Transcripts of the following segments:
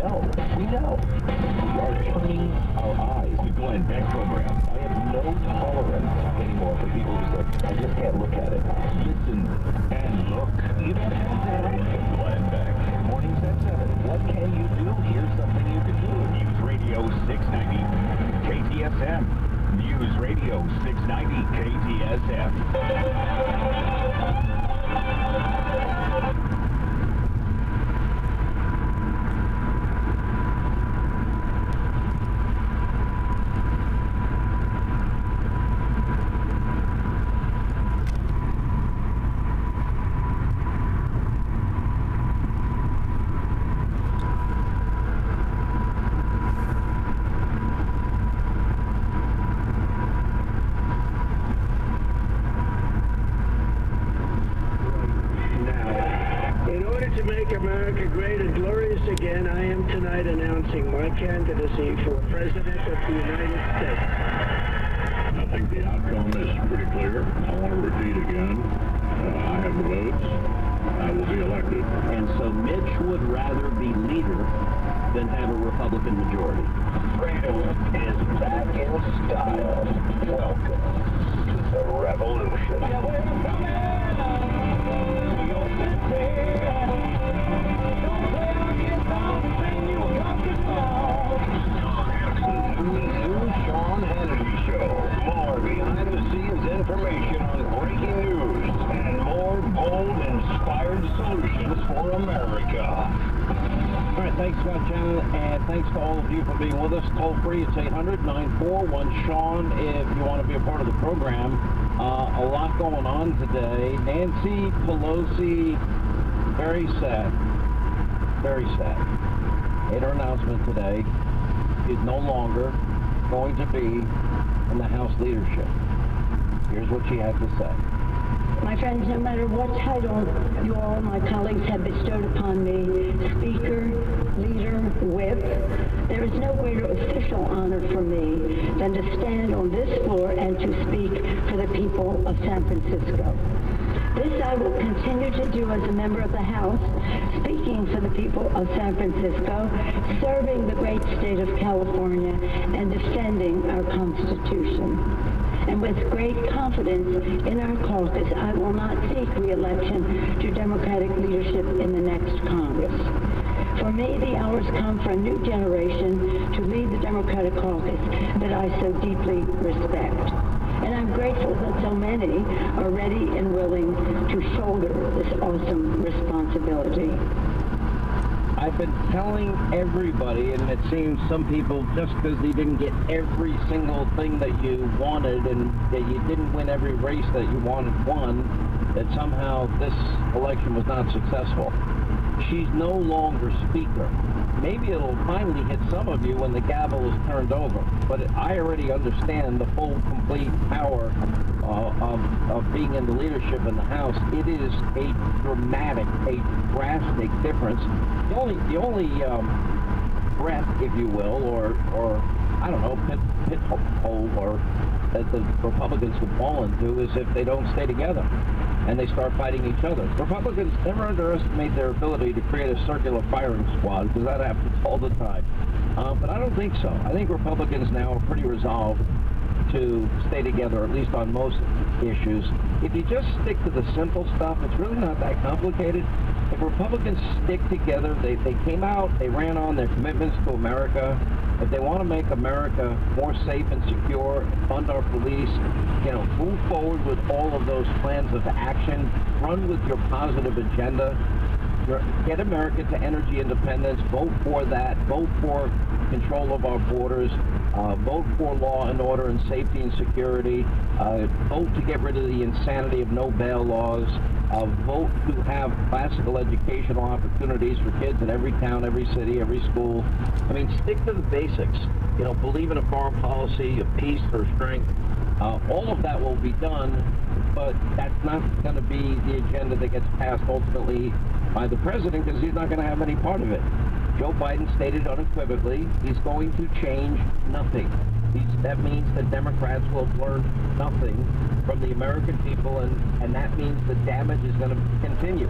No, we know. We are turning our eyes. The Glenn Beck program. I have no tolerance anymore for people who say, I just can't look at it. Listen and look. You don't have that. Glenn Beck. Mornings at 7. What can you do? Here's something you can do. News Radio 690 KTSM. News Radio 690 KTSM. Candidacy for President of the United States. I think the outcome is pretty clear. I want to repeat again. I have the votes. I will be elected. And so Mitch would rather be leader than have a Republican majority. Freedom is back in style. Welcome to the revolution. Sean Hannity Show. More behind-the-scenes information on breaking news and more bold, inspired solutions for America. All right, thanks, Scott John, and thanks to all of you for being with us. Toll free, it's 800-941-SEAN if you want to be a part of the program. A lot going on today. Nancy Pelosi, very sad. Very sad. Made her announcement today. She's no longer going to be in the House leadership. Here's what she had to say. My friends, no matter what title you all, my colleagues, have bestowed upon me, Speaker, Leader, Whip, there is no greater official honor for me than to stand on this floor and to speak for the people of San Francisco. This I will continue to do as a member of the House, speaking for the people of San Francisco, serving the great state of California, and defending our Constitution. And with great confidence in our caucus, I will not seek re-election to Democratic leadership in the next Congress. For me, the hour's come for a new generation to lead the Democratic caucus that I so deeply respect. And I'm grateful that so many are ready and willing to shoulder this awesome responsibility. I've been telling everybody, and it seems some people, just because you didn't get every single thing that you wanted and that you didn't win every race that you wanted won, that somehow this election was not successful. She's no longer Speaker. Maybe it'll finally hit some of you when the gavel is turned over, but I already understand the full, complete power of being in the leadership in the House. It is a dramatic, a drastic difference. The only threat, if you will, or I don't know, pitfall, or that the Republicans could fall into is if they don't stay together and they start fighting each other. Republicans never underestimate their ability to create a circular firing squad, because that happens all the time. But I don't think so. I think Republicans now are pretty resolved to stay together, at least on most issues. If you just stick to the simple stuff, it's really not that complicated. If Republicans stick together, they came out, they ran on their commitments to America. If they want to make America more safe and secure, fund our police, move forward with all of those plans of action, run with your positive agenda, get America to energy independence, vote for that, vote for control of our borders, vote for law and order and safety and security, vote to get rid of the insanity of no bail laws, vote to have classical educational opportunities for kids in every town, every city, every school. I mean, stick to the basics. Believe in a foreign policy of peace or strength. All of that will be done, but that's not going to be the agenda that gets passed ultimately by the president, because he's not going to have any part of it. Joe Biden stated unequivocally he's going to change nothing. That means that Democrats will have learned nothing from the American people, and that means the damage is going to continue.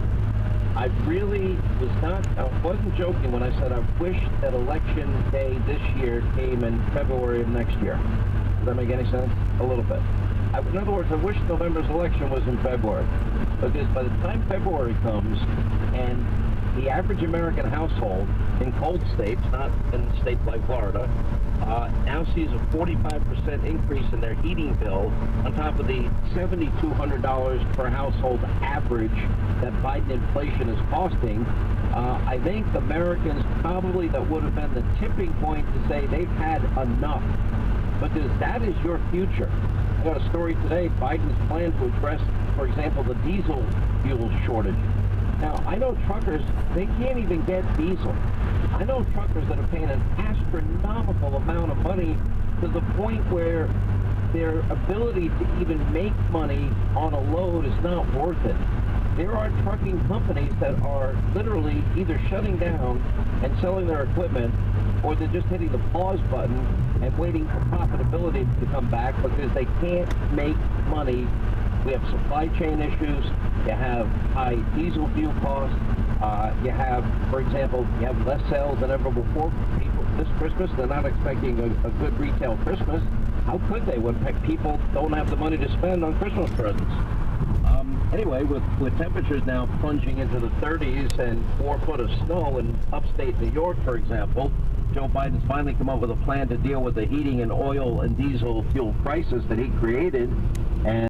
I really wasn't joking when I said I wish that election day this year came in February of next year. Does that make any sense? A little bit. In other words, I wish November's election was in February, because by the time February comes and the average American household in cold states, not in states like Florida, now sees a 45% increase in their heating bill on top of the $7,200 per household average that Biden inflation is costing. I think Americans probably that would have been the tipping point to say they've had enough, because that is your future. I got a story today, Biden's plan to address, for example, the diesel fuel shortage. Now, I know truckers, they can't even get diesel. I know truckers that are paying an astronomical amount of money to the point where their ability to even make money on a load is not worth it. There are trucking companies that are literally either shutting down and selling their equipment, or they're just hitting the pause button and waiting for profitability to come back because they can't make money. We have supply chain issues. You have high diesel fuel costs. You have, for example, you have less sales than ever before. People this Christmas, they're not expecting a good retail Christmas. How could they when people don't have the money to spend on Christmas presents? Anyway, with temperatures now plunging into the 30s and 4 foot of snow in upstate New York, for example, Joe Biden's finally come up with a plan to deal with the heating and oil and diesel fuel crisis that he created. And